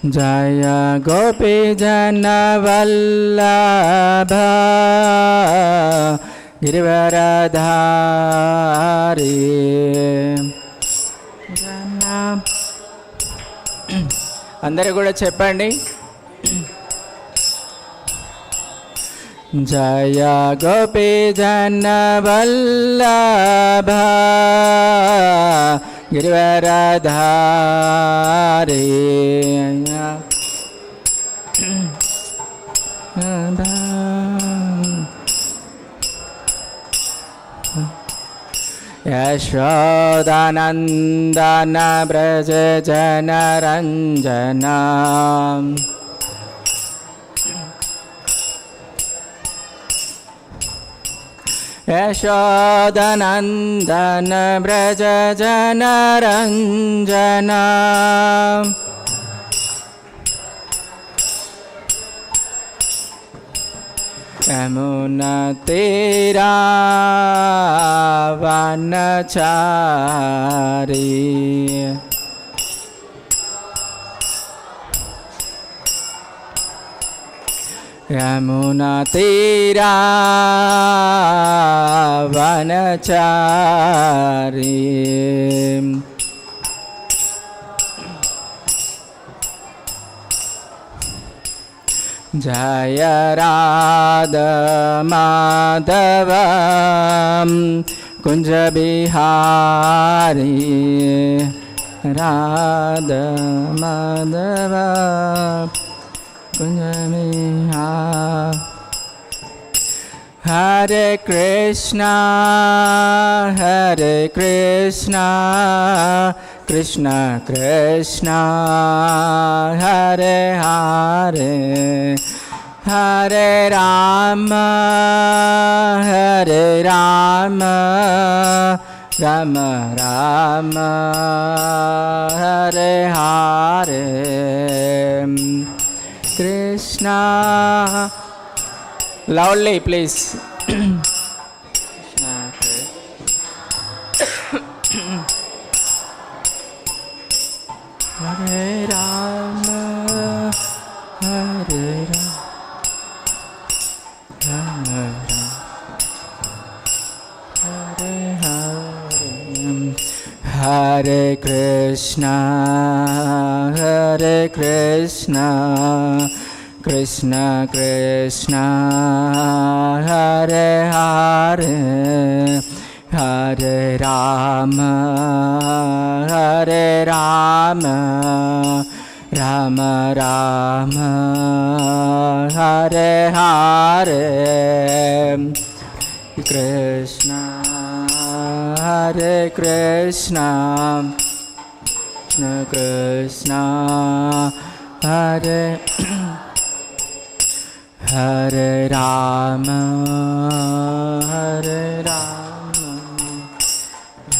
Jaya Gopi Jana Vallabha Girivaradhari. అందరూ కూడా చెప్పండి. జయ గోపీ జన వల్లభ గిరివరధారి. యశోదానందన బ్రజ జనరంజన. యశోదానందన బ్రజ జనరంజన. యమునా తీరా వనచారి. యమునా తీరా వనచారి. జయ రాధ మాధవ కుంజ బిహారీ. రాధ మాధవ కుంజ Bihari. Hare Krishna Hare Krishna Krishna Krishna Hare Hare. Hare Rama Hare Rama Rama Rama Hare Hare. Krishna loudly please. Hare Rama Hare Rama Hare Hare. Hare Krishna Hare Krishna Krishna Krishna Hare Hare. Hare Rama Hare Rama Rama Rama Hare Hare. Krishna Hare Krishna Krishna Krishna Hare Hare Rama Hare Rama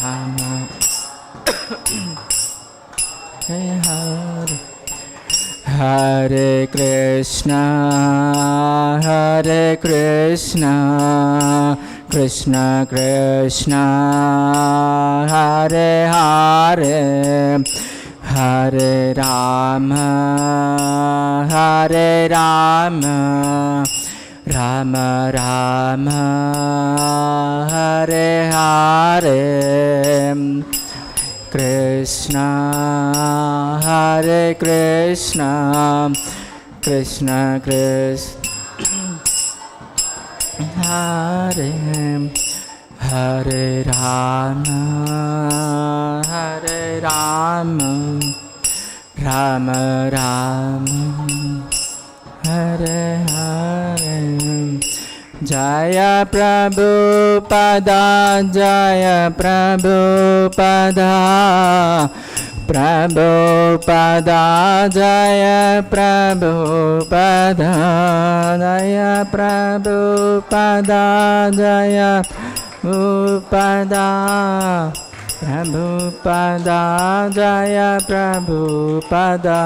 Rama Hare Hare. Hare Krishna Hare Krishna Krishna Krishna Hare Hare. Hare Rama Hare Rama Rama Rama Hare Hare. Krishna Hare Krishna Krishna Krishna Hare Hare Rama Hare Rama Rama Rama Hare Hare. Jaya Prabhupada Jaya Prabhupada Prabhupada Jaya Prabhupada Jaya Prabhupada Jaya Prabhupada Prabhupada Jaya Prabhupada.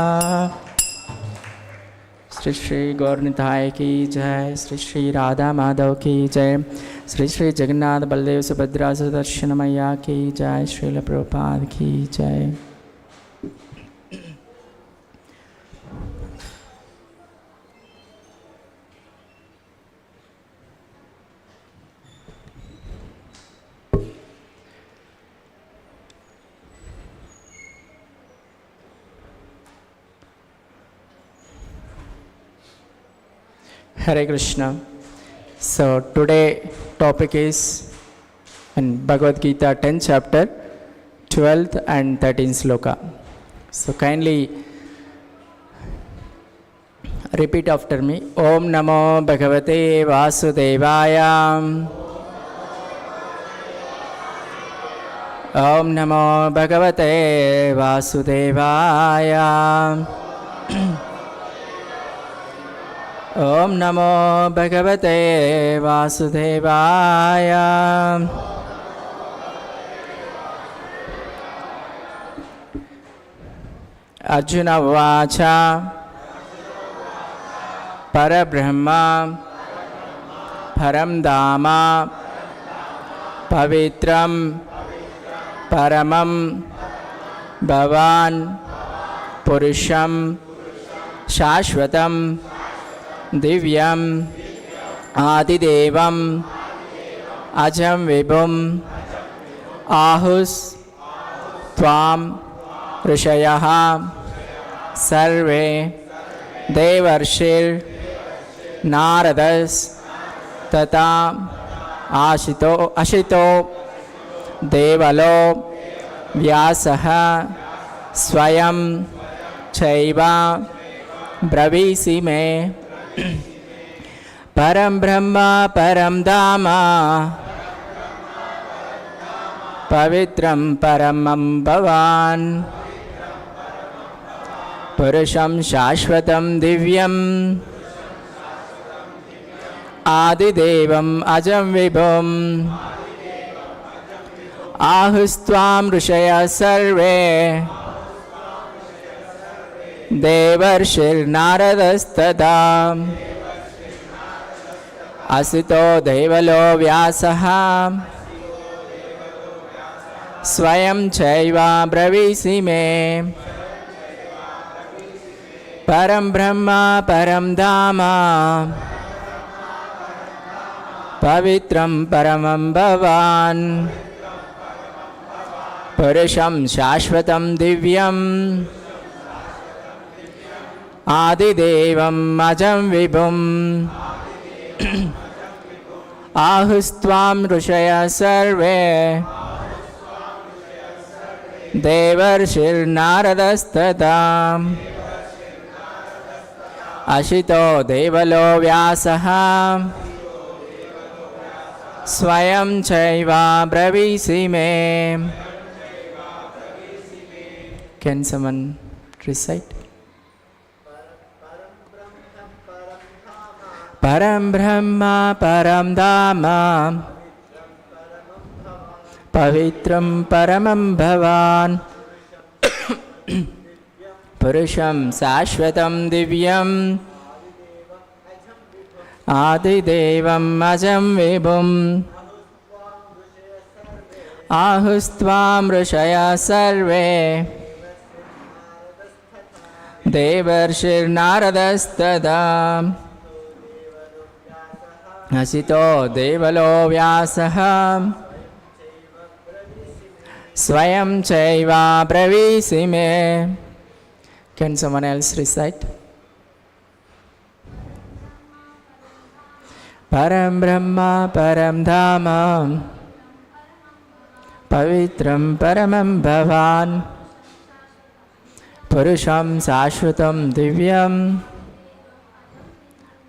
Shri Shri Gaur Nitai की जय. श्री श्री राधा माधव की जय. श्री श्री जगन्नाथ बलदेव सुभद्रा सुदर्शन मैया की जय. श्रील प्रभुपाद की जय. Hare Krishna. So today topic is in Bhagavad Gita 10th chapter, 12th and 13th sloka. So kindly repeat after me. Om Namo Bhagavate Vasudevaya. Om Namo Bhagavate Vasudevaya. Om Namo Bhagavate Vasudevaya. Arjuna Vacha Parabrahma Param Dhamma Pavitram Paramam Bhavan Purusham Shashvatam Divyam Adidevam Ajam Vibhum Ahus Tvam Rishayaha Sarve Devarshir Naradas Tata Ashito Devalo Vyasaha Swayam Chaiva Bravisi Me Param Brahma Param Dhamma Pavitram Paramam Bhavan Purusham Shashvatam Divyam Adidevam Ajam Vibhum Ahustvam Rishaya Sarve Devarshir Naradastada Asito Devalo Vyasaha Swayam Chaiva Bravisi Me Param Brahma Param Dhamma Pavitram Paramam Bhavan Purusham Shashvatam Divyam Adidevam Ajam Vibhum Ahustvam Rishaya Sarve Devarshir Naradastada Ashito Devalo Vyasaha Swayam Chaiva Bravisi Me. Can someone recite? Param Brahma Param Dhamma Pavitram Paramam Bhavan Purusham Sashvatam Divyam Adidevam Ajam Vibhum Ahustvam Rishaya Sarve Devarshir Naradastada Asito Devalo Vyasaha Swayam Chaiva Bravisi Me. Can someone else recite? Param Brahma Param Dhamma Pavitram Paramam Bhavan Purusham Sashvatam Divyam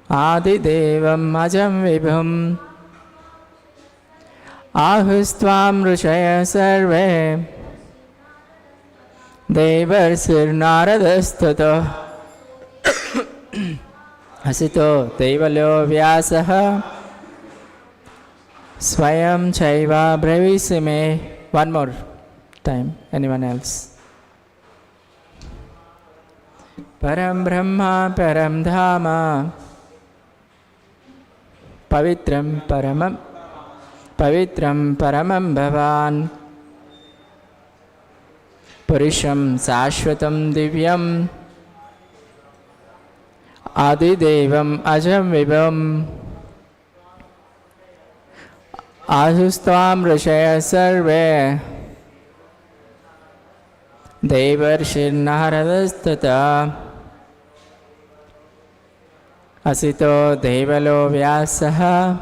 Adidevam Ajam Vibhum Ahustvam Rishaya Sarve Devarsir Naradastata Asito Devalo Vyasaha Swayam Chaiva Bravisi Me. One more time. Anyone else? Param Brahma Param Dhamma Pavitram Paramam Bhavan Purusham Sashvatam Divyam Adidevam Ajam Vibhum Ahustvam Rishaya Sarve Devarshir Naradastata asito devalo vyasaha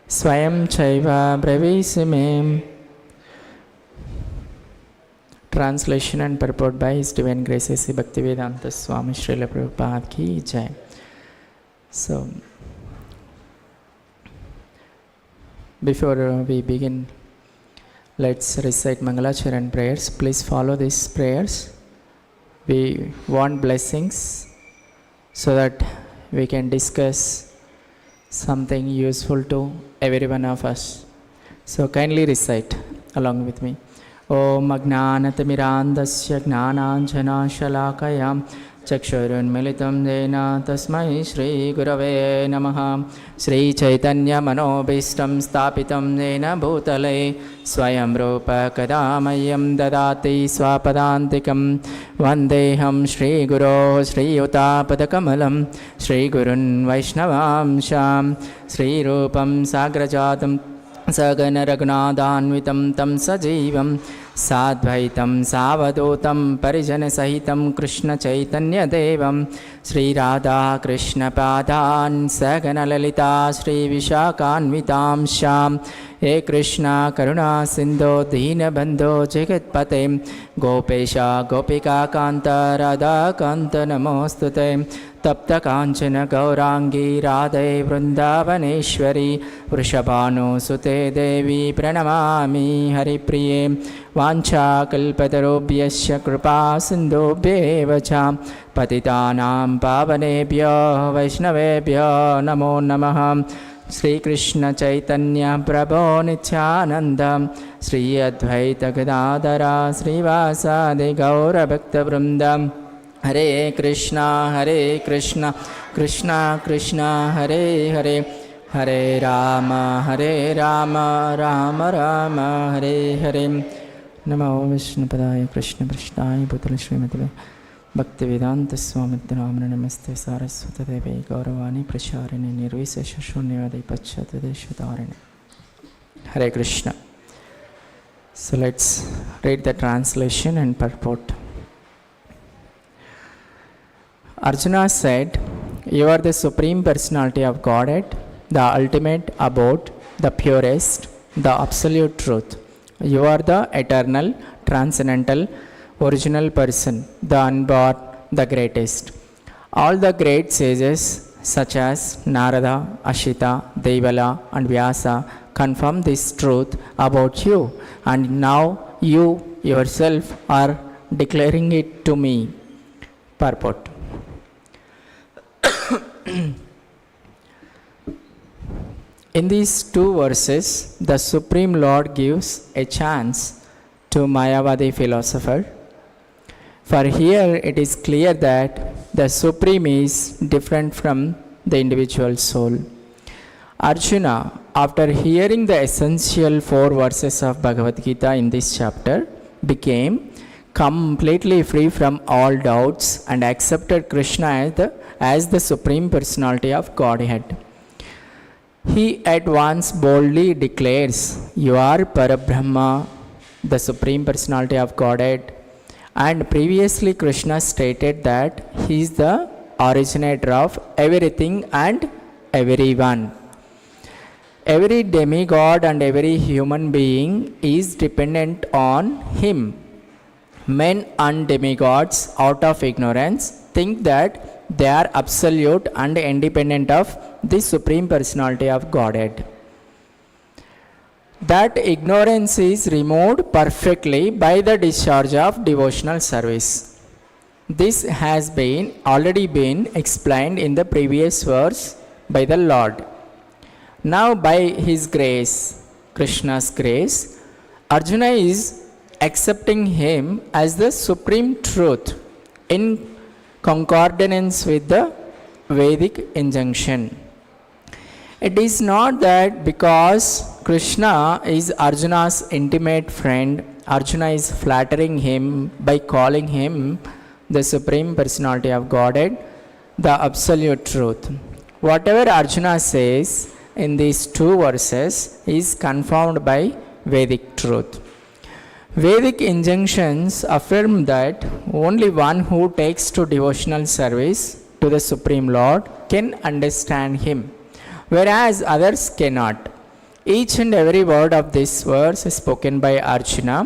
swayam chaiva bravisime. Translation and purport by His Divine Grace A.C. Bhaktivedanta Swami Srila Prabhupada ki jai. So, before we begin, let's recite Mangalacharan prayers. Please follow these prayers. We want blessings so that we can discuss something useful to every one of us. So kindly recite along with me. Om Ajnanatimirandasya Gnananjana-shalakaya Chakshurunmilitam Yena Tasmai Śrī Gurave Namaha. Śrī Caitanya-Manobhishtam Sthapitam Yena Bhutale Swayam Rupa Kadamayam Dadati Swapadantikam Vandeham Śrī Guro Śrī Uttapadakamalam Śrī Gurun Vaishnavam Sham Śrī Rupam Sagrajatam Sagana Raghunathanvitam Tam Sajivam Sadvaitam Savadotam Parijana Sahitam Krishna Chaitanya-devam Śrī Radha Krishna Padan Sagana Lalita Śrī Vishakhanvitam Sham He Krishna Karuna Sindho Dina Bandho Jagatpate Gopesha Gopika Kanta Radha Kanta Namostute Tapta Kanchana Gaurangi Radhe Vrindavaneshwari Vrishabhanu Sute Devi Pranamami Haripriye Vancha Kalpatarobhyasya Kripa Sindhubhyeva cha Patitanam Pavanebhyo Vaishnavebhyo Namo Namaha. Śrī Krishna Chaitanya Prabhu Nityananda Śrī Advaita Gadadhara Śrī Vasadi Gaura Bhakta Vrindam. Hare Krishna Krishna Krishna Hare Hare Hare Rama Rama Rama Hare Hare. Namo Vishnupadaya Krishna Prashnaya Bhutale Srimati Bhaktivedanta Swami Srila Namaste Saraswati Devi Gauravani Pracharine Nirvisesha Shunyavadi Pachyata Deshatarine. Hare Krishna. So let's read the translation and purport. Arjuna said, "You are the Supreme Personality of Godhead, the ultimate abode, the purest, the absolute truth. You are the eternal, transcendental, original person, the unborn, the greatest. All the great sages such as Narada, Ashita, Devala and Vyasa confirm this truth about you, and now you yourself are declaring it to me." Purport. In these two verses, the Supreme Lord gives a chance to Mayavadi philosopher. For here it is clear that the Supreme is different from the individual soul. Arjuna, after hearing the essential 4 verses of Bhagavad Gita in this chapter, became completely free from all doubts and accepted Krishna as the Supreme Personality of Godhead. He at once boldly declares, "You are Parabrahma, the Supreme Personality of Godhead." And previously Krishna stated that he is the originator of everything and everyone. Every demigod and every human being is dependent on him. Men and demigods, out of ignorance, think that they are absolute and independent of the Supreme Personality of Godhead. That ignorance is removed perfectly by the discharge of devotional service. This has already been explained in the previous verse by the Lord. Now by His grace, Krishna's grace, Arjuna is accepting him as the supreme truth in concordance with the Vedic injunction. It is not that because Krishna is Arjuna's intimate friend, Arjuna is flattering him by calling him the Supreme Personality of Godhead, the absolute truth. Whatever Arjuna says in these 2 verses is confirmed by Vedic truth. Vedic injunctions affirm that only one who takes to devotional service to the Supreme Lord can understand him, whereas others cannot. Each and every word of this verse spoken by Arjuna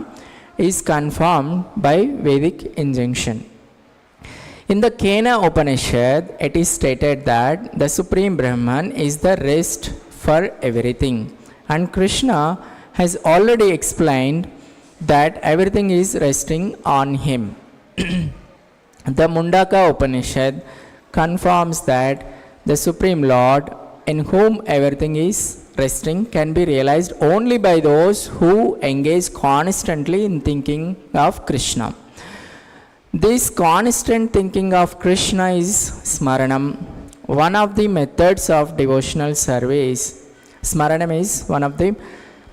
is confirmed by Vedic injunction. In the Kena Upanishad, it is stated that the Supreme Brahman is the rest for everything, and Krishna has already explained that everything is resting on him. The Mundaka Upanishad confirms that the Supreme Lord, in whom everything is resting, can be realized only by those who engage constantly in thinking of Krishna. This constant thinking of Krishna is Smaranam, one of the methods of devotional service. Smaranam is one of the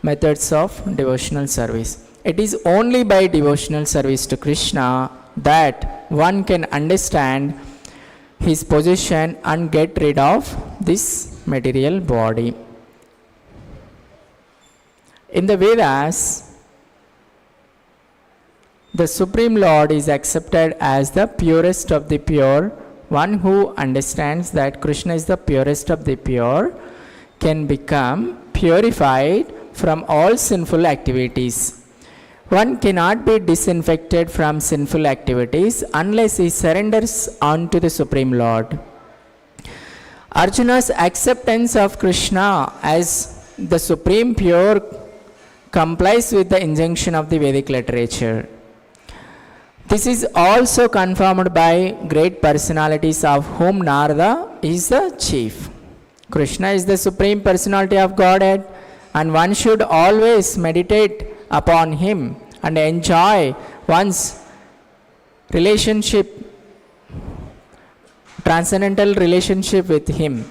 methods of devotional service. It is only by devotional service to Krishna that one can understand his position and get rid of this material body. In the Vedas, the Supreme Lord is accepted as the purest of the pure. One who understands that Krishna is the purest of the pure can become purified from all sinful activities. One cannot be disinfected from sinful activities unless he surrenders unto the Supreme Lord. Arjuna's acceptance of Krishna as the Supreme Pure complies with the injunction of the Vedic literature. This is also confirmed by great personalities, of whom Narada is the chief. Krishna is the Supreme Personality of Godhead, and one should always meditate upon him and enjoy one's relationship, transcendental relationship with him.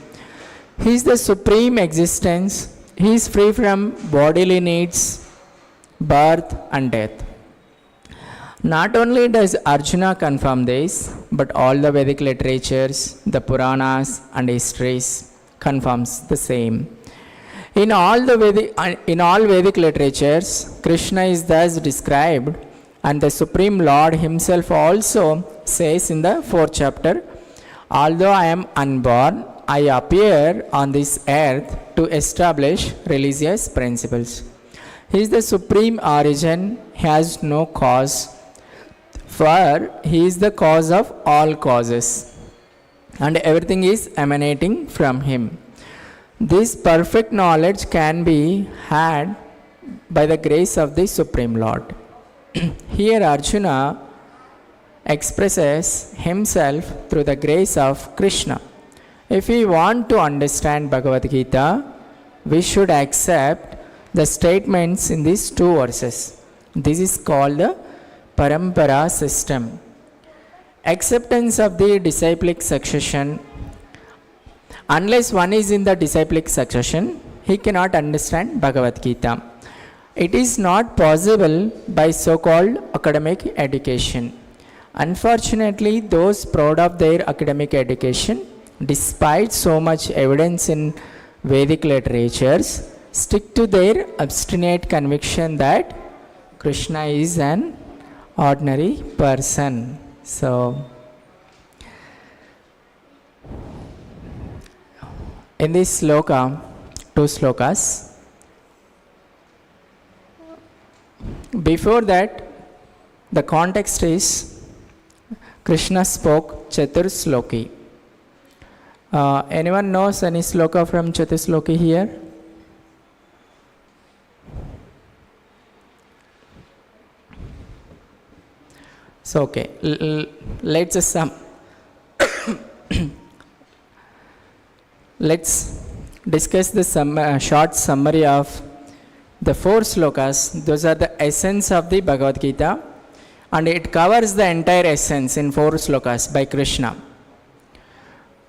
He is the supreme existence. He is free from bodily needs, birth and death. Not only does Arjuna confirm this, but all the Vedic literatures, the Puranas and histories confirms the same. In all Vedic literatures, Krishna is thus described, and the Supreme Lord himself also says in the 4th chapter, although I am unborn, I appear on this earth to establish religious principles. He is the supreme origin, he has no cause, for he is the cause of all causes, and everything is emanating from him. This perfect knowledge can be had by the grace of the Supreme Lord. Here Arjuna expresses himself through the grace of Krishna. If we want to understand Bhagavad Gita, we should accept the statements in these 2 verses. This is called the Parampara system. Acceptance of the disciplic succession. Unless one is in the disciplic succession, he cannot understand Bhagavad Gita. It is not possible by so-called academic education. Unfortunately, those proud of their academic education, despite so much evidence in Vedic literatures, stick to their obstinate conviction that Krishna is an ordinary person. So, in this sloka, 2 slokas, before that, the context is Krishna spoke Chatur-sloki. Anyone knows any sloka from Chatur-sloki here? So, okay, let's discuss the short summary of the 4 slokas. Those are the essence of the Bhagavad Gita, and it covers the entire essence in 4 slokas by Krishna.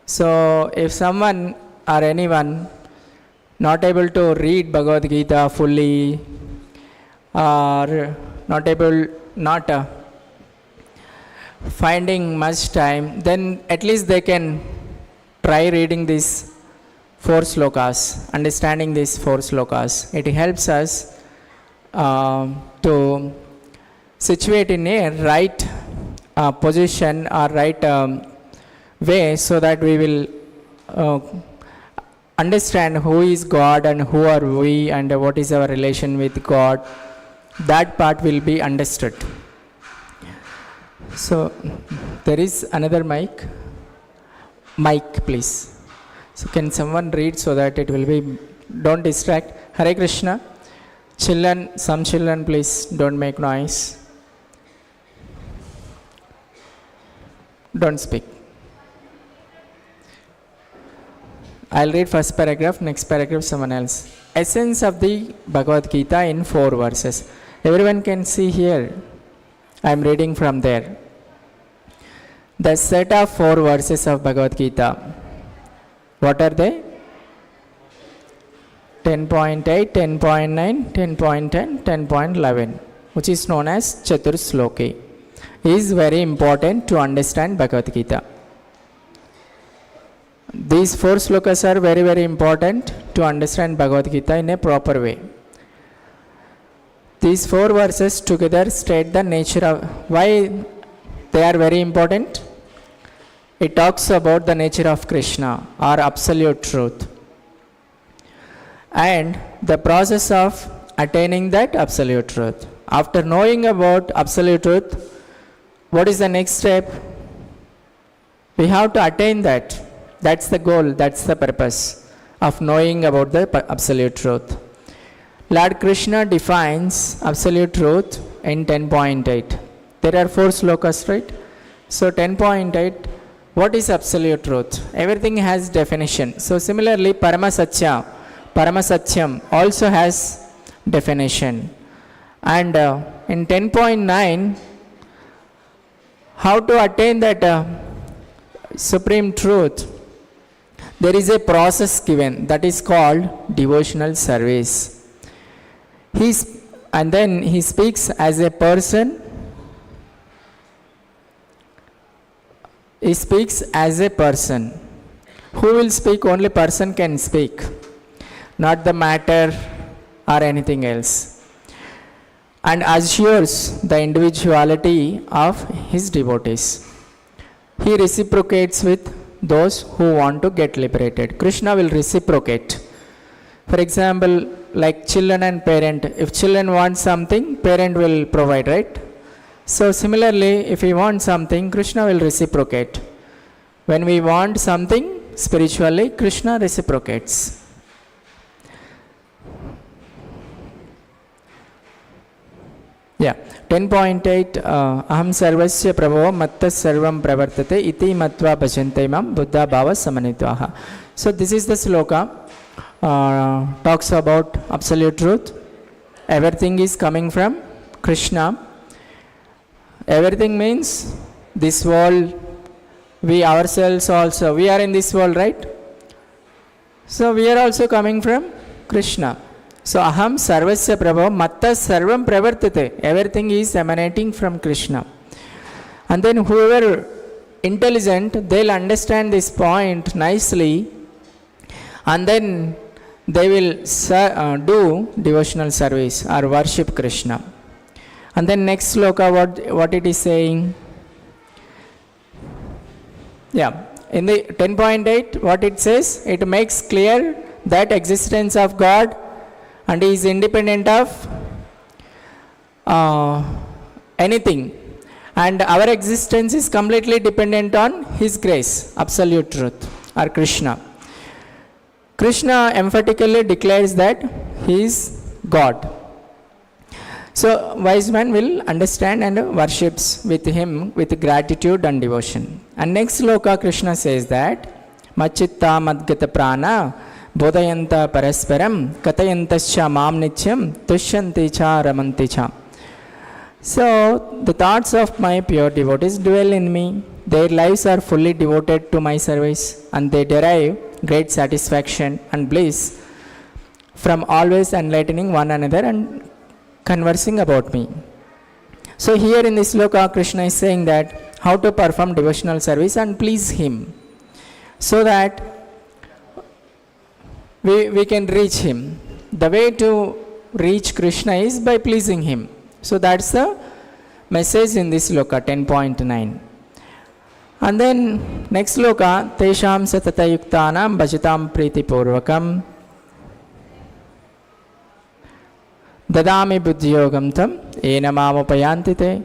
So, if someone or anyone not able to read Bhagavad Gita fully, or not finding much time, then at least they can try reading these 4 slokas, understanding these 4 slokas. It helps us to situate in a right position or right way, so that we will understand who is God and who are we and what is our relation with God. That part will be understood. So there is another mic. Mic, please. So can someone read so that it will be, don't distract. Hare Krishna. Children, some children, please don't make noise. Don't speak. I'll read first paragraph, next paragraph someone else. Essence of the Bhagavad Gita in 4 verses. Everyone can see here. I'm reading from there. The set of 4 verses of Bhagavad Gita. What are they? 10.8, 10.9, 10.10, 10.11, which is known as Chatur Sloki. Is very important to understand Bhagavad Gita. These 4 slokas are very, very important to understand Bhagavad Gita in a proper way. These 4 verses together state the nature of, why they are very important. It talks about the nature of Krishna or absolute truth, and the process of attaining that absolute truth. After knowing about absolute truth, what is the next step? We have to attain that. That's the goal, that's the purpose of knowing about the absolute truth. Lord Krishna defines absolute truth in 10.8. There are 4 slokas, right? So 10.8, what is absolute truth? Everything has definition. So similarly, Paramasatyam also has definition. And in 10.9, how to attain that supreme truth? There is a process given that is called devotional service. And then he speaks as a person. He speaks as a person. Who will speak? Only person can speak, not the matter or anything else. And assures the individuality of his devotees. He reciprocates with those who want to get liberated. Krishna will reciprocate. For example, like children and parent. If children want something, parent will provide, right? So similarly, if we want something, Krishna will reciprocate. When we want something spiritually, Krishna reciprocates. Yeah, 10.8, aham sarvasya prabhava mattas sarvam pravartate iti matva bhajante mam buddha bhava samanitvaha. So this is the sloka, talks about absolute truth. Everything is coming from Krishna. Everything means this world, we ourselves also, we are in this world, right? So we are also coming from Krishna. So aham sarvasya prabhava mattas sarvam pravartate. Everything is emanating from Krishna. And then whoever intelligent, they'll understand this point nicely, and then they will do devotional service or worship Krishna. And then next sloka, what it is saying? Yeah, in the 10.8, what it says? It makes clear that existence of God, and he is independent of anything, and our existence is completely dependent on his grace, absolute truth, or Krishna. Krishna emphatically declares that he is God. So wise man will understand and worships with him with gratitude and devotion. And next sloka, Krishna says that Machitta madgata prana bodhayanta parasparam katayantascha mam nityam tushyanti cha ramanti cha. So the thoughts of my pure devotees dwell in me. Their lives are fully devoted to my service, and they derive great satisfaction and bliss from always enlightening one another and conversing about me. So here in this sloka, Krishna is saying that how to perform devotional service and please him, so that we can reach him. The way to reach Krishna is by pleasing him. So that's the message in this sloka 10.9. And then next sloka, Tesham satata yuktanam bhajitam priti purvakam dadami buddhiyogam tam enamam upayantite.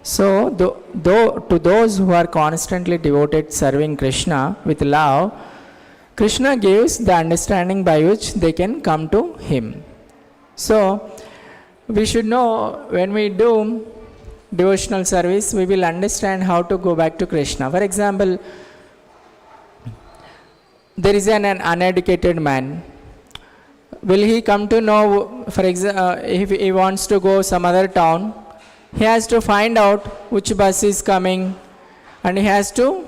So, to those who are constantly devoted serving Krishna with love, Krishna gives the understanding by which they can come to Him. So, we should know when we do devotional service, we will understand how to go back to Krishna. For example, there is an uneducated man. Will he come to know, for example, if he wants to go some other town, he has to find out which bus is coming and he has to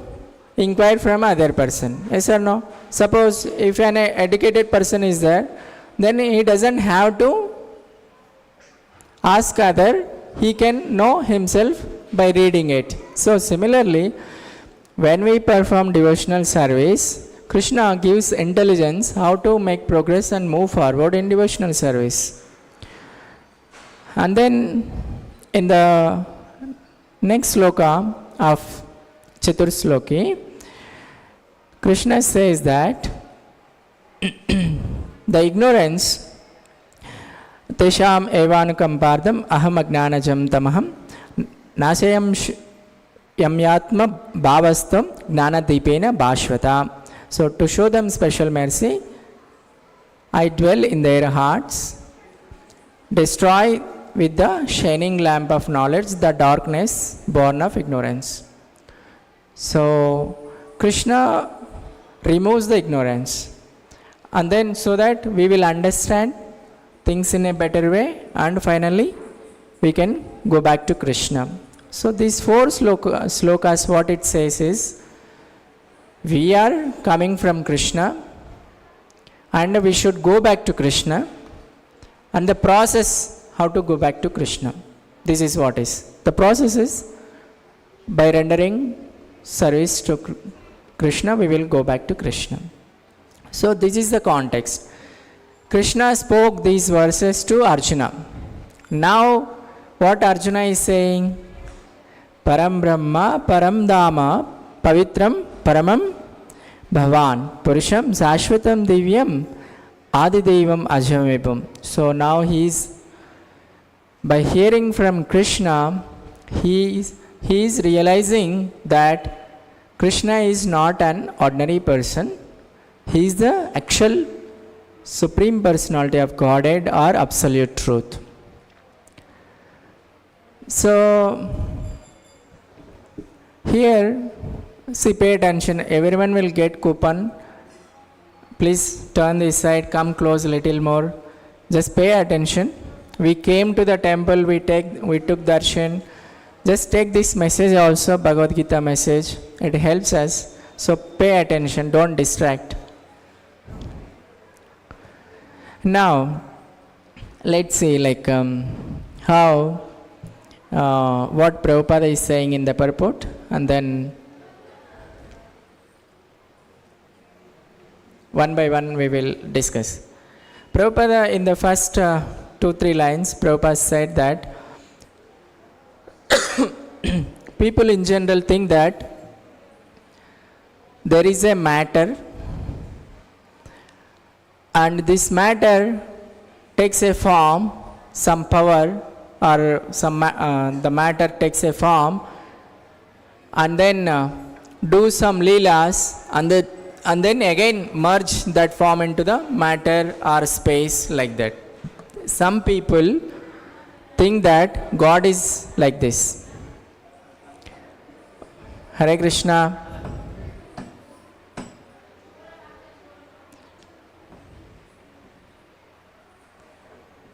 inquire from other person. Yes or no? Suppose if an educated person is there, then he doesn't have to ask other, he can know himself by reading it. So similarly, when we perform devotional service, Krishna gives intelligence how to make progress and move forward in devotional service. And then in the next sloka of Chatursloki, Krishna says that the ignorance Tesham evanukampardam aham ajnanajam tamaham nasayam yamyatma bhavastam gnanadipena bhashvata. So to show them special mercy, I dwell in their hearts, destroy with the shining lamp of knowledge the darkness born of ignorance. So Krishna removes the ignorance, and then so that we will understand things in a better way, and finally we can go back to Krishna. So these four slokas, what it says is, we are coming from Krishna and we should go back to Krishna, and the process how to go back to Krishna. This is what is. The process is by rendering service to Krishna, we will go back to Krishna. So this is the context. Krishna spoke these verses to Arjuna. Now what Arjuna is saying? Param Brahma, Param Dhamma, Pavitram, Paramam Bhavan, Purusham, Sashvatam Divyam, Adidevam Ajamibam. So now he is, by hearing from Krishna, he is realizing that Krishna is not an ordinary person. He is the actual Supreme Personality of Godhead or Absolute Truth. So here, see, pay attention. Everyone will get coupon. Please turn this side, come close a little more. Just pay attention. We came to the temple, we took darshan. Just take this message also, Bhagavad Gita message. It helps us. So pay attention, don't distract. Now, let's see how, what Prabhupada is saying in the purport, and then one by one we will discuss. Prabhupada, in the first 2-3 lines, Prabhupada said that people in general think that there is a matter, and this matter takes a form, some power, or the matter takes a form, and then do some leelas, and then again merge that form into the matter or space, like that. Some people think that God is like this. Hare Krishna.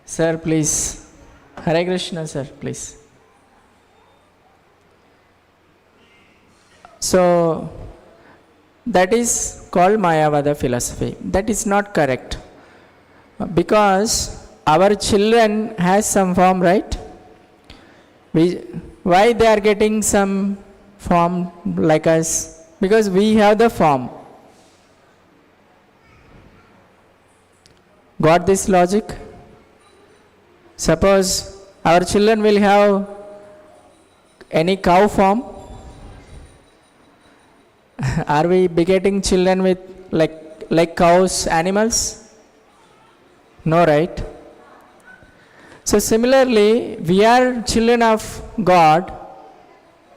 Sir, please. Hare Krishna, sir, please. So, that is called Mayavada philosophy. That is not correct. Because our children has some form, right? Why they are getting some form like us? Because we have the form. Got this logic? Suppose our children will have any cow form, Are we begetting children with like cows, animals? No, right? So similarly, we are children of God.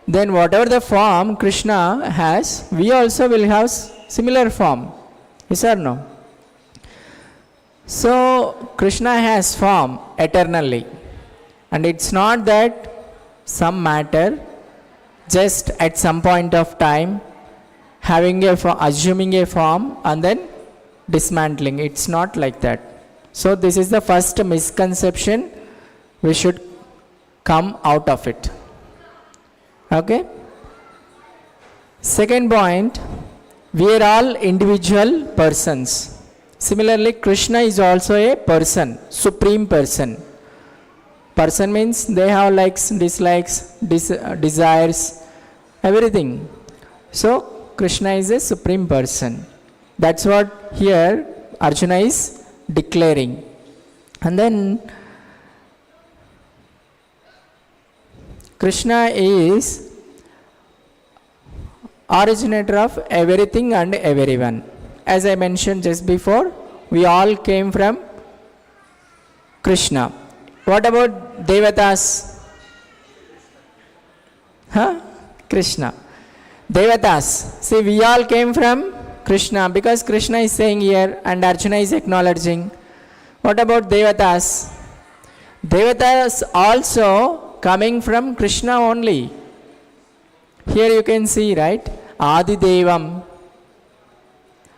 Then whatever the form Krishna has, we also will have similar form. Yes or no? So Krishna has form eternally. And it's not that some matter just at some point of time having assuming a form and then dismantling. It's not like that. So this is the first misconception. We should come out of it. Okay? Second point, we are all individual persons. Similarly, Krishna is also a person, supreme person. Person means they have likes, dislikes, desires, everything. So, Krishna is a supreme person. That's what here Arjuna is declaring. And then Krishna is originator of everything and everyone. As I mentioned just before, we all came from Krishna. What about Devatas? Krishna. Devatas. See, we all came from Krishna because Krishna is saying here and Arjuna is acknowledging. What about Devatas? Devatas also coming from Krishna only. Here you can see, right? Adi Devam.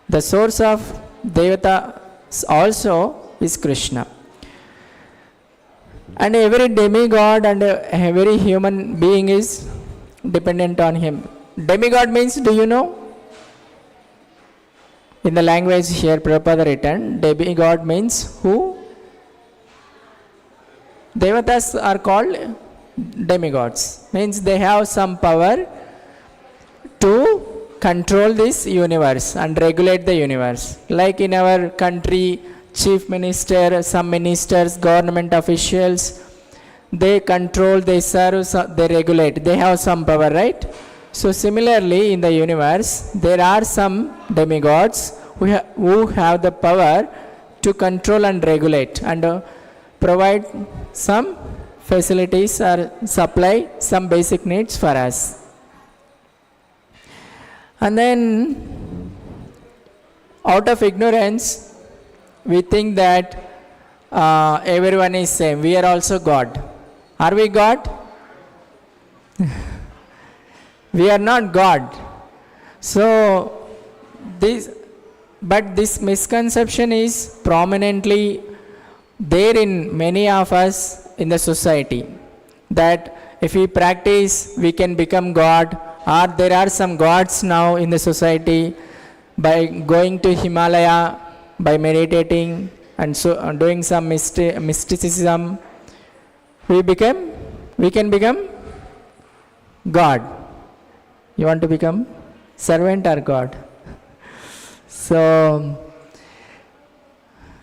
The source of Devatas also is Krishna. And every demigod and every human being is dependent on him. Demigod means, do you know? In the language here Prabhupada written, demigod means who? Devatas are called demigods. Means they have some power to control this universe and regulate the universe. Like in our country, chief minister, some ministers, government officials, they control, they serve, they regulate. They have some power, right? So similarly, in the universe, there are some demigods who have the power to control and regulate and provide some facilities or supply some basic needs for us. And then, out of ignorance, we think that everyone is same. We are also God. Are we God? We are not God. So, this misconception is prominently there in many of us in the society, that if we practice, we can become God, or there are some gods now in the society by going to Himalaya, by meditating and so doing some mysticism, we can become God. You want to become servant or God? So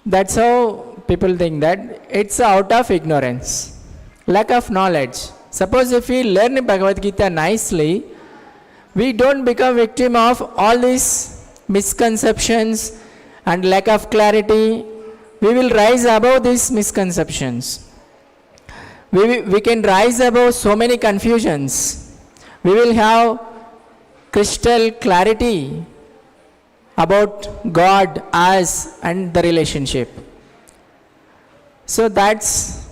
that's how people think, that it's out of ignorance, lack of knowledge. Suppose if we learn Bhagavad Gita nicely, we don't become victim of all these misconceptions and lack of clarity. We will rise above these misconceptions. We can rise above so many confusions. We will have crystal clarity about God, us, and the relationship. So that's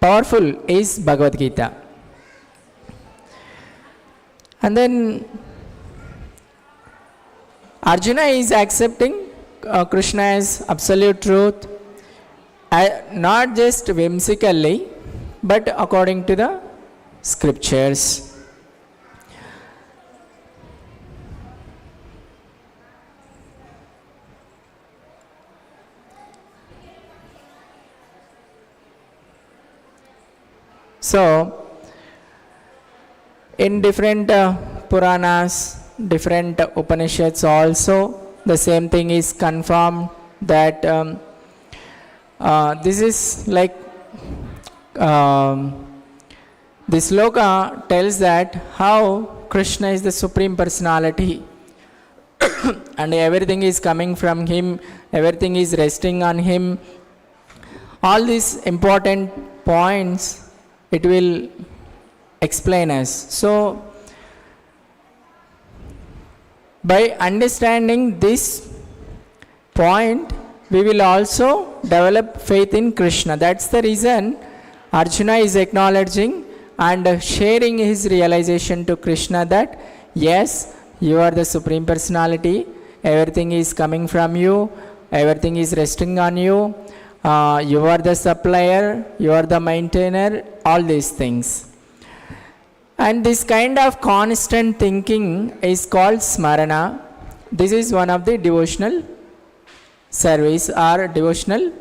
powerful is Bhagavad Gita. And then Arjuna is accepting Krishna as absolute truth, not just whimsically, but according to the scriptures. So, in different Puranas, different Upanishads also, the same thing is confirmed, that this is like this sloka tells that how Krishna is the Supreme Personality and everything is coming from Him, everything is resting on Him. All these important points it will explain us. So, by understanding this point, we will also develop faith in Krishna. That's the reason Arjuna is acknowledging and sharing his realization to Krishna that yes, you are the Supreme Personality, everything is coming from you, everything is resting on you, you are the supplier, you are the maintainer, all these things. And this kind of constant thinking is called smarana. This is one of the devotional service or devotional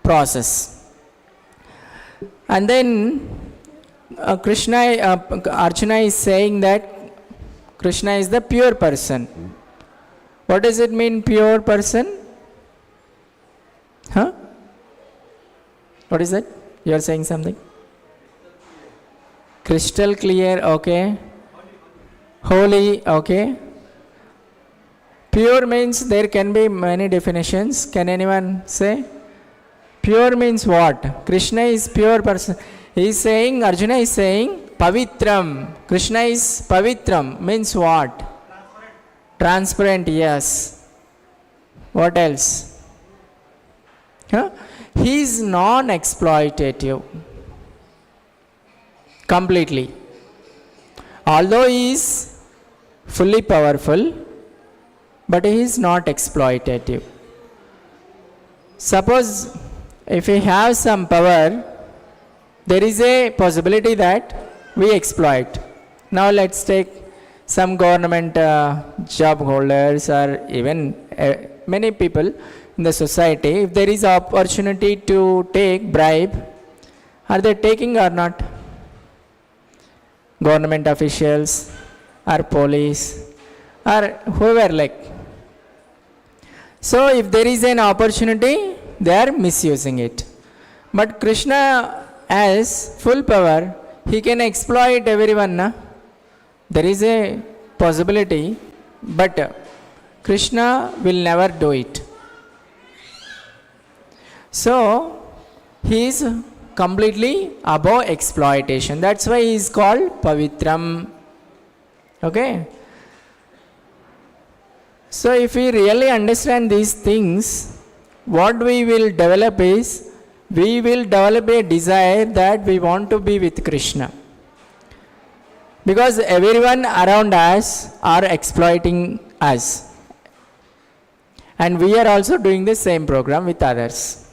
process. And then Arjuna is saying that Krishna is the pure person. What does it mean, pure person? Huh? What is that? You are saying something? Crystal clear, okay. Holy, okay. Pure means there can be many definitions. Can anyone say? Pure means what? Krishna is pure person. He is saying, Arjuna is saying, Pavitram. Krishna is Pavitram. Means what? Transparent, yes. What else? Huh? He is non-exploitative. Completely. Although he is fully powerful, but he is not exploitative. Suppose if we have some power, there is a possibility that we exploit. Now let's take some government job holders or even many people in the society. If there is opportunity to take bribe, are they taking or not? Government officials or police or whoever like. So if there is an opportunity, they are misusing it. But Krishna has full power, he can exploit everyone. Na? There is a possibility, but Krishna will never do it. So he is completely above exploitation. That's why he is called Pavitram. Okay. So if we really understand these things, what we will develop is, we will develop a desire that we want to be with Krishna. Because everyone around us are exploiting us. And we are also doing the same program with others.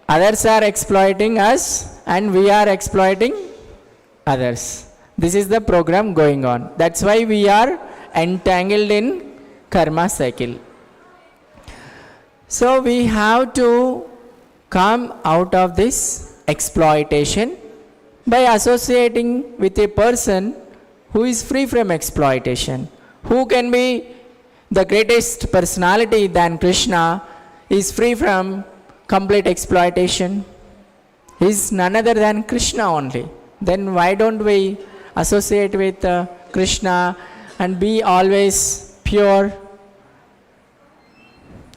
Others are exploiting us and we are exploiting others. This is the program going on. That's why we are entangled in karma cycle. So we have to come out of this exploitation by associating with a person who is free from exploitation. Who can be the greatest personality than Krishna is free from complete exploitation? He is none other than Krishna only. Then why don't we associate with Krishna and be always pure?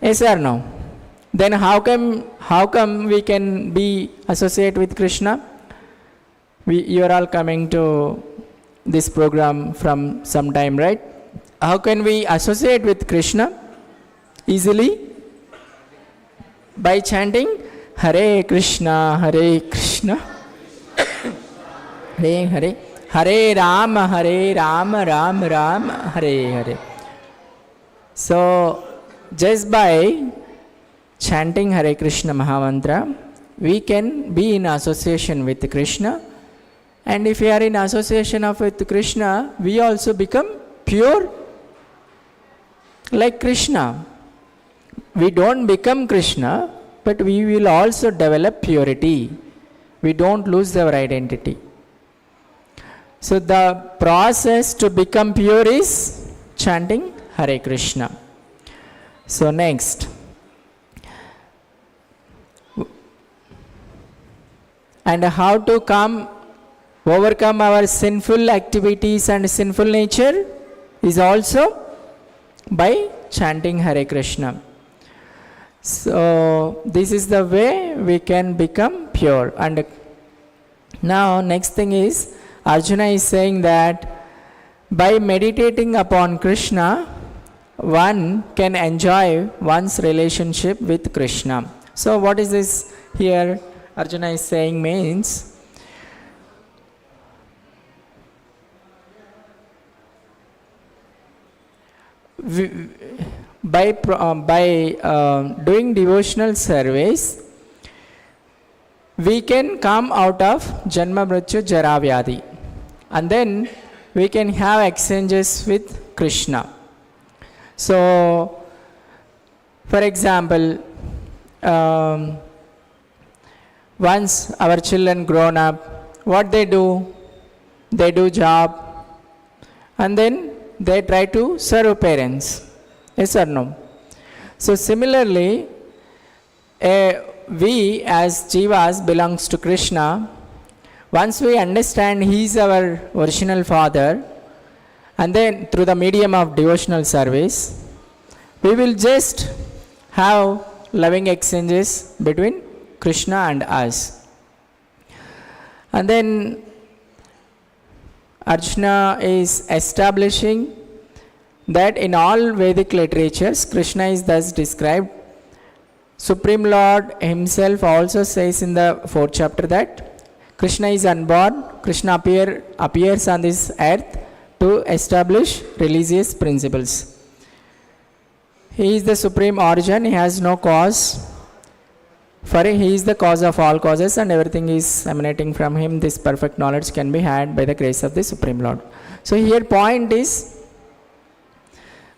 Yes or no? Then how come we can be associate with Krishna? You are all coming to this program from some time, right? How can we associate with Krishna easily? By chanting Hare Krishna, Hare Krishna, Hare Hare, Hare Rama, Rama Rama, Hare Hare. So, just by chanting Hare Krishna Mahamantra, we can be in association with Krishna. And if we are in association with Krishna, we also become pure like Krishna. We don't become Krishna, but we will also develop purity. We don't lose our identity. So the process to become pure is chanting Hare Krishna. So next. And how to come overcome our sinful activities and sinful nature is also by chanting Hare Krishna. So this is the way we can become pure. And now next thing is, Arjuna is saying that by meditating upon Krishna, one can enjoy one's relationship with Krishna. So what is this here Arjuna is saying means, by doing devotional service, we can come out of Janma Mrityu Jara Vyadhi, and then we can have exchanges with Krishna. So, for example, once our children grown up, what they do? They do job, and then they try to serve parents. Yes or no? So similarly, we as jivas belongs to Krishna. Once we understand He is our original Father, and then through the medium of devotional service, we will just have loving exchanges between Krishna and us. And then Arjuna is establishing that in all Vedic literatures, Krishna is thus described. Supreme Lord Himself also says in the 4th chapter that Krishna is unborn. Krishna appears on this earth to establish religious principles. He is the supreme origin. He has no cause. For He is the cause of all causes, and everything is emanating from Him. This perfect knowledge can be had by the grace of the Supreme Lord. So here point is,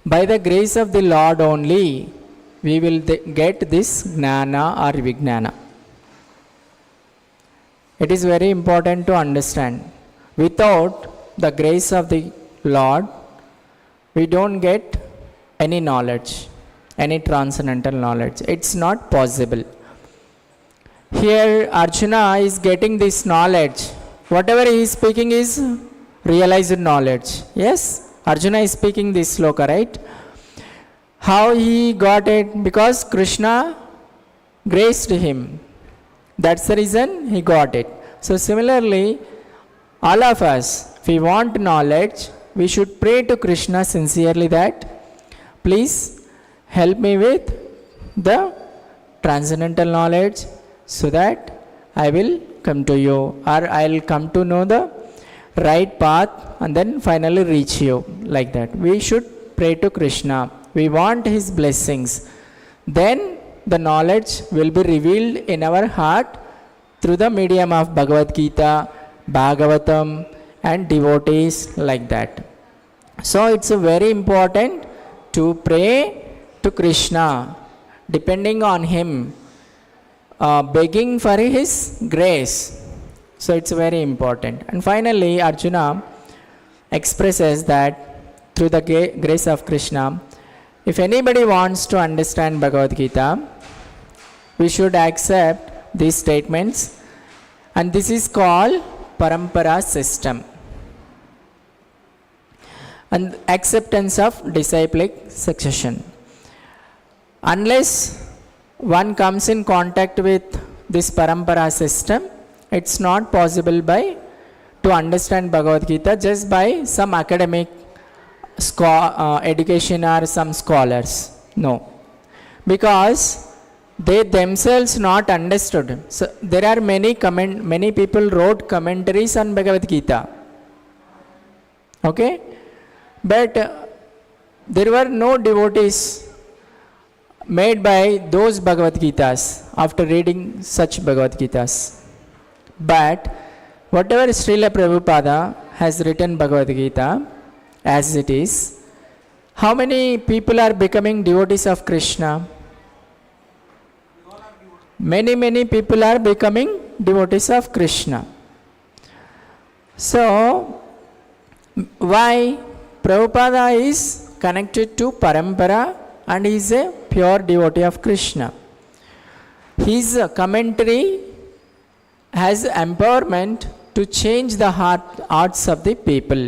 by the grace of the Lord only, we will get this Gnana or Vijnana. It is very important to understand. Without the grace of the Lord, we don't get any knowledge, any transcendental knowledge. It's not possible. Here Arjuna is getting this knowledge. Whatever he is speaking is realized knowledge. Yes, Arjuna is speaking this sloka, right? How he got it? Because Krishna graced him. That's the reason he got it. So similarly, all of us, if we want knowledge, we should pray to Krishna sincerely that, please help me with the transcendental knowledge, so that I will come to you, or I will come to know the right path and then finally reach you. Like that. We should pray to Krishna. We want His blessings. Then the knowledge will be revealed in our heart through the medium of Bhagavad Gita, Bhagavatam, and devotees, like that. So it's very important to pray to Krishna, depending on Him, begging for His grace. So it's very important. And finally, Arjuna expresses that through the grace of Krishna, if anybody wants to understand Bhagavad Gita, we should accept these statements, and this is called Parampara system, and acceptance of disciplic succession. Unless one comes in contact with this Parampara system, it's not possible to understand Bhagavad Gita just by some academic education or some scholars. No. Because they themselves not understood. So there are many people wrote commentaries on Bhagavad Gita. Okay? But there were no devotees made by those Bhagavad Gitas after reading such Bhagavad Gitas. But whatever Srila Prabhupada has written Bhagavad Gita as it is, how many people are becoming devotees of Krishna? Many people are becoming devotees of Krishna. So, why? Prabhupada is connected to Parampara and he is a pure devotee of Krishna. His commentary has empowerment to change the hearts of the people.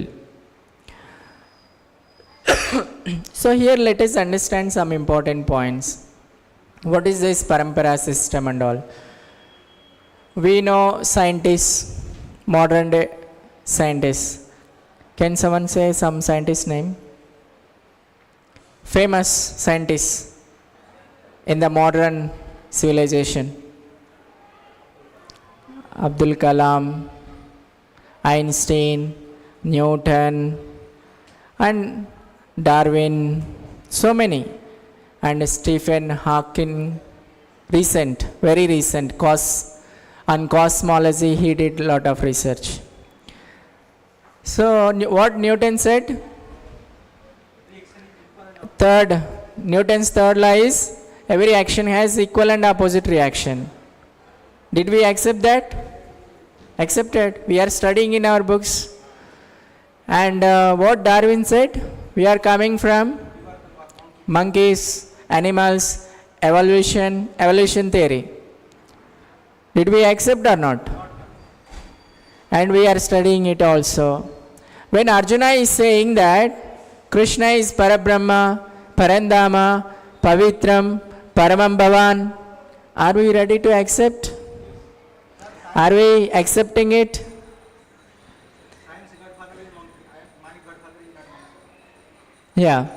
So here let us understand some important points. What is this parampara system and all? We know scientists, modern day scientists. Can someone say some scientist name? Famous scientists in the modern civilization. Abdul Kalam, Einstein, Newton, and Darwin, so many, and Stephen Hawking, very recent, on cosmology he did a lot of research. So what Newton said? Newton's third law is every action has equal and opposite reaction. Did we accept that? Accepted. We are studying in our books. And what Darwin said? We are coming from monkeys, animals, evolution theory. Did we accept or not? And we are studying it also. When Arjuna is saying that Krishna is Parabrahma, Parandama, Pavitram, Paramam Bhavan, are we ready to accept? Are we accepting it? Yeah.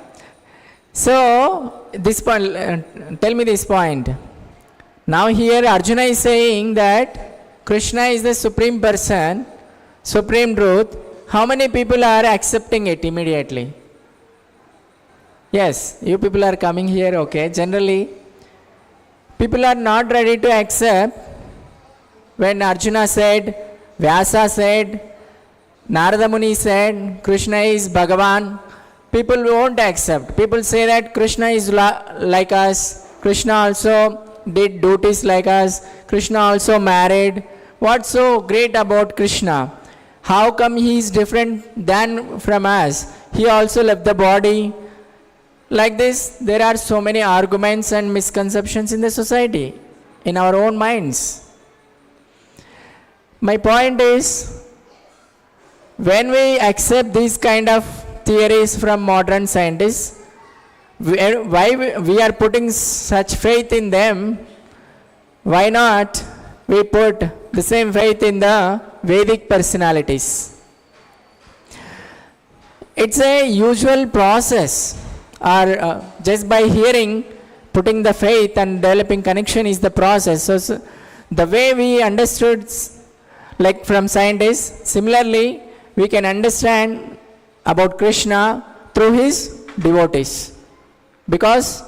So, this point, tell me this point. Now here Arjuna is saying that Krishna is the Supreme Person, Supreme Truth. How many people are accepting it immediately? Yes, you people are coming here, okay. Generally, people are not ready to accept when Arjuna said, Vyasa said, Narada Muni said, Krishna is Bhagavan. People won't accept. People say that Krishna is like us. Krishna also did duties like us. Krishna also married. What's so great about Krishna? How come he is different than from us? He also left the body. Like this, there are so many arguments and misconceptions in the society, in our own minds. My point is, when we accept these kind of theories from modern scientists, why we are putting such faith in them? Why not we put the same faith in the Vedic personalities? It's a usual process, or just by hearing, putting the faith and developing connection is the process. So the way we understood, like from scientists, similarly we can understand about Krishna through his devotees, because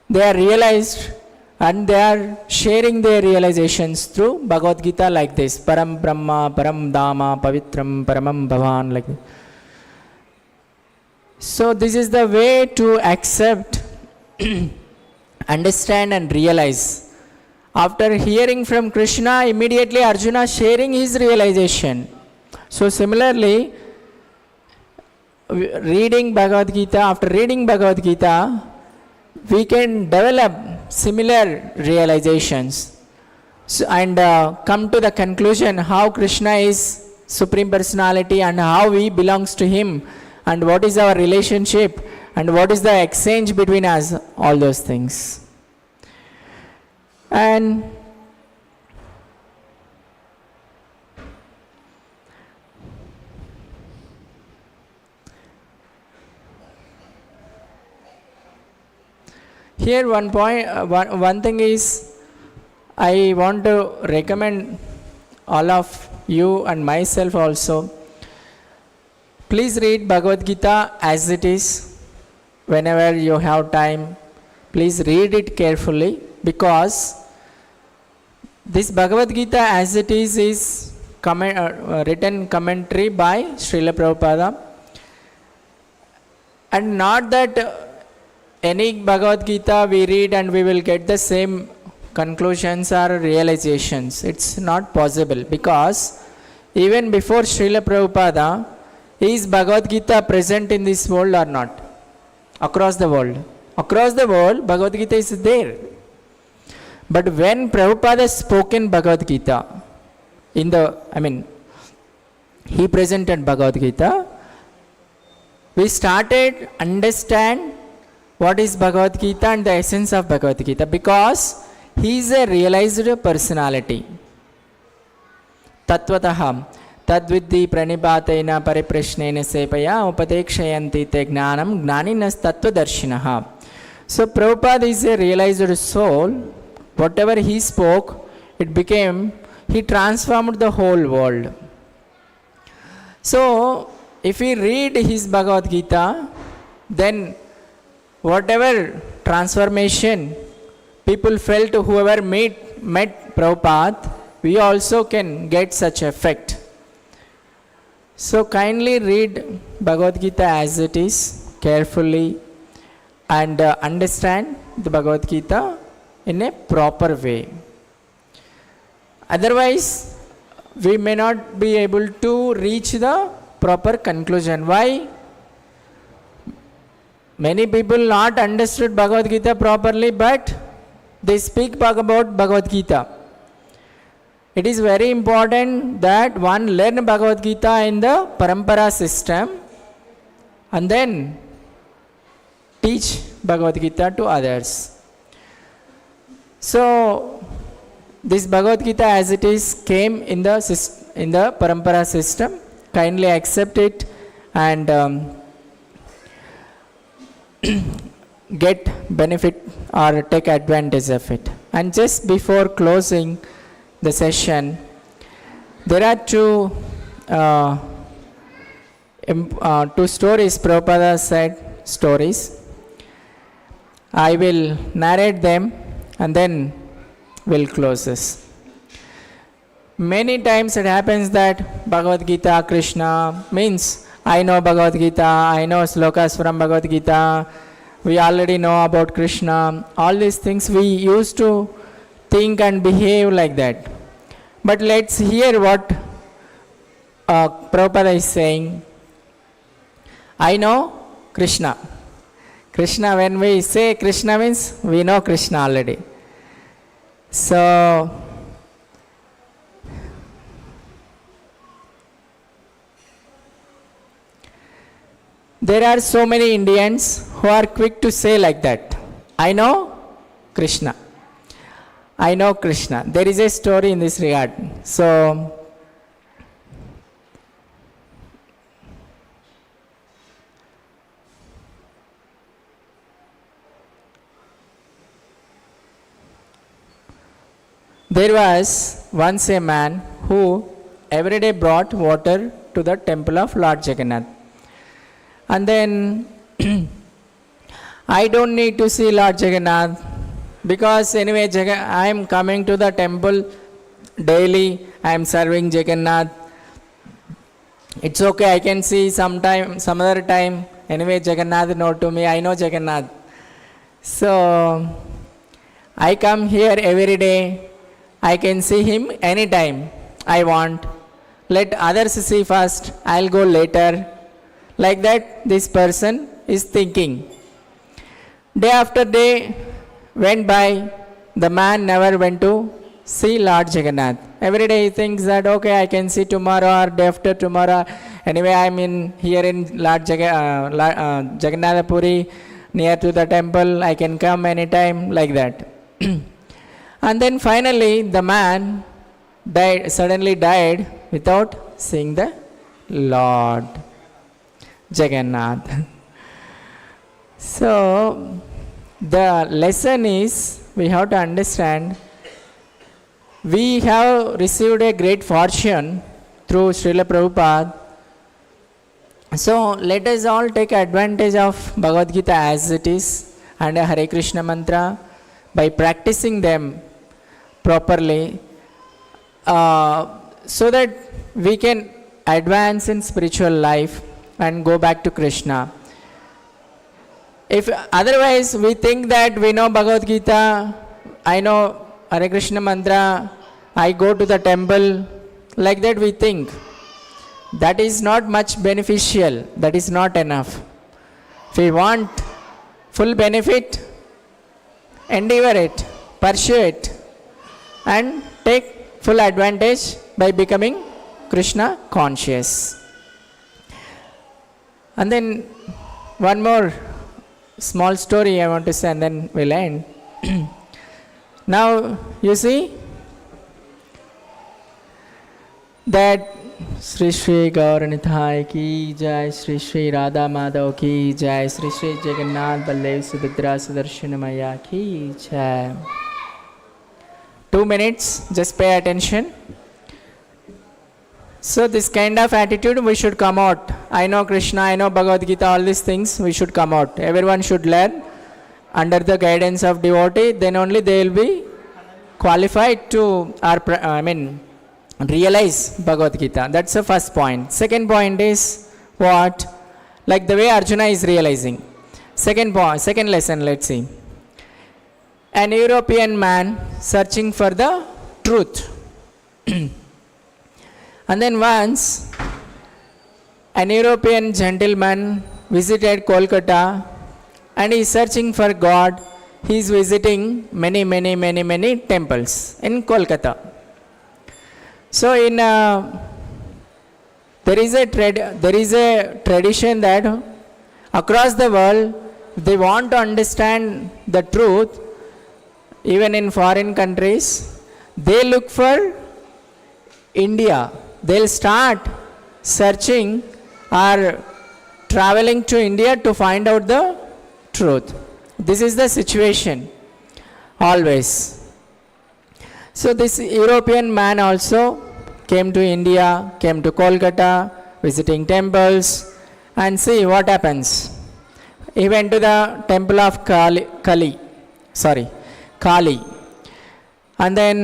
they are realized and they are sharing their realizations through Bhagavad Gita like this: Param Brahma, Param Dhamma, Pavitram, Paramam Bhavan, like this. So this is the way to accept, understand and realize. After hearing from Krishna, immediately Arjuna sharing his realization. So similarly, after reading Bhagavad Gita, we can develop similar realizations and come to the conclusion how Krishna is Supreme Personality and how we belongs to him, and what is our relationship and what is the exchange between us, all those things. And here one thing is, I want to recommend all of you and myself also, please read Bhagavad Gita as it is. Whenever you have time, please read it carefully, because this Bhagavad Gita as it is written commentary by Srila Prabhupada, and not that any Bhagavad Gita we read and we will get the same conclusions or realizations. It's not possible, because even before Srila Prabhupada, is Bhagavad Gita present in this world or not? Across the world. Across the world, Bhagavad Gita is there. But when Prabhupada spoke in Bhagavad Gita, he presented Bhagavad Gita, we started understand what is Bhagavad Gita and the essence of Bhagavad Gita, because he is a realized personality. Tatvataham tadviddhi pranipatena pariprashnena sepaya upadekshayanti te gnanam gnaninas tattvadarshinaha. So Prabhupada is a realized soul. Whatever he spoke, it became, he transformed the whole world. So if we read his Bhagavad Gita, then whatever transformation people felt, whoever met Prabhupada, we also can get such effect. So kindly read Bhagavad Gita as it is carefully and understand the Bhagavad Gita in a proper way. Otherwise, we may not be able to reach the proper conclusion. Why? Many people not understood Bhagavad Gita properly, but they speak about Bhagavad Gita. It is very important that one learn Bhagavad Gita in the parampara system and then teach Bhagavad Gita to others. So this Bhagavad Gita as it is came in the parampara system. Kindly accept it and get benefit or take advantage of it. And just before closing the session, there are two stories, Prabhupada said stories. I will narrate them and then we'll close this. Many times it happens that Bhagavad Gita, Krishna means I know Bhagavad Gita, I know slokas from Bhagavad Gita, we already know about Krishna. All these things we used to think and behave like that. But let's hear what Prabhupada is saying. I know Krishna. Krishna, when we say Krishna means we know Krishna already. So there are so many Indians who are quick to say like that. I know Krishna. I know Krishna. There is a story in this regard. So there was once a man who every day brought water to the temple of Lord Jagannath. And then I don't need to see Lord Jagannath, because anyway I am coming to the temple daily, I am serving Jagannath. It's okay, I can see some other time. Anyway, Jagannath knows to me, I know Jagannath. So I come here every day, I can see him anytime I want. Let others see first, I'll go later. Like that, this person is thinking. Day after day went by, the man never went to see Lord Jagannath. Every day he thinks that, okay, I can see tomorrow or day after tomorrow. Anyway, I am here in Jagannath Puri, near to the temple, I can come anytime, like that. And then finally, the man suddenly died without seeing the Lord Jagannath. So the lesson is, we have to understand, we have received a great fortune through Srila Prabhupada. So let us all take advantage of Bhagavad Gita as it is and a Hare Krishna mantra by practicing them properly, so that we can advance in spiritual life and go back to Krishna. If otherwise we think that we know Bhagavad Gita, I know Hare Krishna mantra, I go to the temple, like that we think. That is not much beneficial, that is not enough. If we want full benefit, endeavor it, pursue it, and take full advantage by becoming Krishna conscious. And then one more small story I want to say and then we'll end. Now you see that Shri Shri Gauranitai ki Jai, Shri Shri Radha Madhav ki Jai, Shri Shri Jagannath Baldev Subhadra Sudarshan Maya ki Jai. 2 minutes, just pay attention. So this kind of attitude we should come out. I know Krishna, I know Bhagavad Gita, all these things we should come out. Everyone should learn under the guidance of devotee, then only they will be qualified to realize Bhagavad Gita. That's the first point. Second point is what? Like the way Arjuna is realizing. Second lesson, let's see. An European man searching for the truth. And then once an European gentleman visited Kolkata and he is searching for God. He is visiting many temples in Kolkata. So there is a tradition that across the world they want to understand the truth. Even in foreign countries, they look for India. They'll start searching or traveling to India to find out the truth. This is the situation always. So this European man also came to India, came to Kolkata, visiting temples, and see what happens. He went to the temple of Kali. And then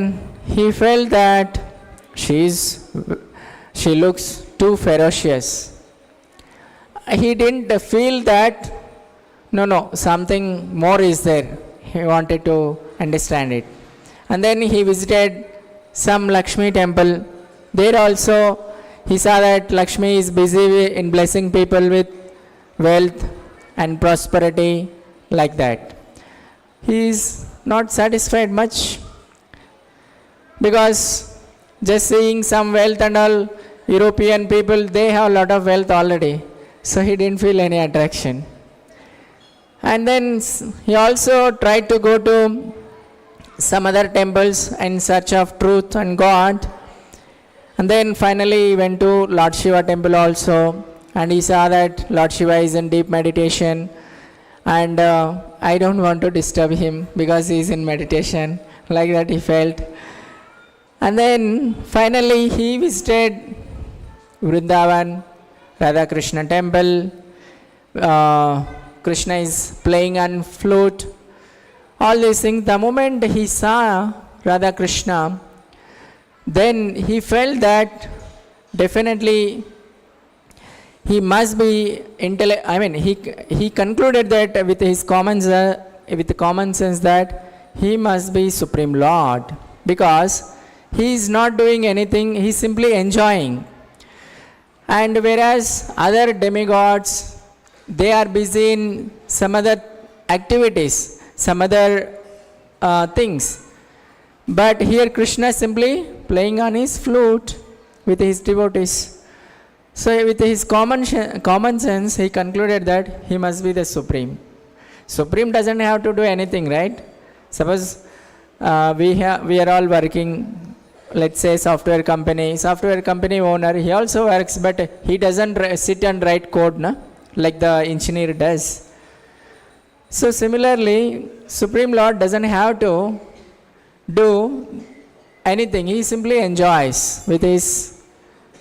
he felt that she looks too ferocious. He didn't feel that something more is there. He wanted to understand it. And then he visited some Lakshmi temple. There also he saw that Lakshmi is busy in blessing people with wealth and prosperity, like that. He is not satisfied much because just seeing some wealth and all, European people, they have a lot of wealth already. So he didn't feel any attraction. And then he also tried to go to some other temples in search of truth and God. And then finally he went to Lord Shiva temple also. And he saw that Lord Shiva is in deep meditation. And I don't want to disturb him because he is in meditation. Like that he felt. And then finally he visited Vrindavan, Radha Krishna temple. Krishna is playing on flute. All these things. The moment he saw Radha Krishna, then he felt that definitely he must be he concluded that with his common sense that he must be Supreme Lord, because he is not doing anything, he is simply enjoying. And whereas other demigods, they are busy in some other activities, some other things. But here Krishna is simply playing on his flute with his devotees. So with his common sense, he concluded that he must be the Supreme. Supreme doesn't have to do anything, right? Suppose we are all working, let's say software company owner, he also works, but he doesn't sit and write code, like the engineer does. So similarly, Supreme Lord doesn't have to do anything. He simply enjoys with his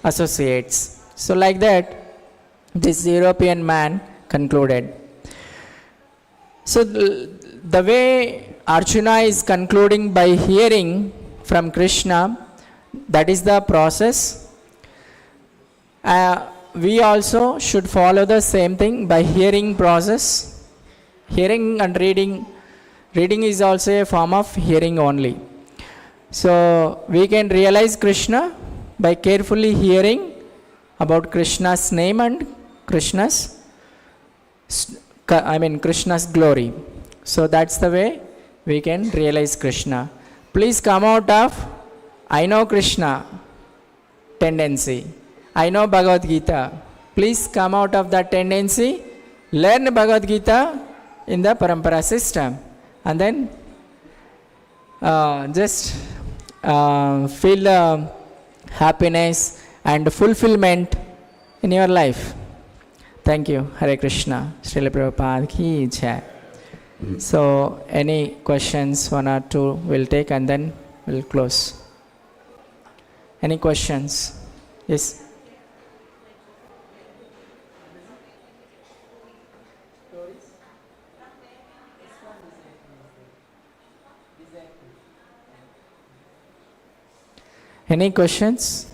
associates. So like that, this European man concluded. So the way Arjuna is concluding by hearing from Krishna, that is the process. We also should follow the same thing by hearing process. Hearing and reading. Reading is also a form of hearing only. So we can realize Krishna by carefully hearing about Krishna's name and Krishna's glory. So that's the way we can realize Krishna. Please come out of I know Krishna. tendency. I know Bhagavad Gita. Please come out of that tendency, learn Bhagavad Gita in the parampara system, and then just feel happiness and fulfillment in your life. Thank you. Hare Krishna. Srila Prabhupada ki jai. So, any questions, one or two we'll take and then we'll close. Any questions? Yes? Any questions?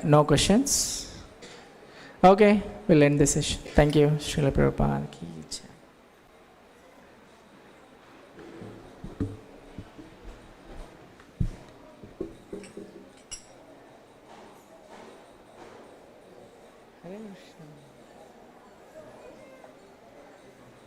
No questions? Okay, we'll end the session. Thank you, Srila Prabhupada ki jai. Hare Krishna.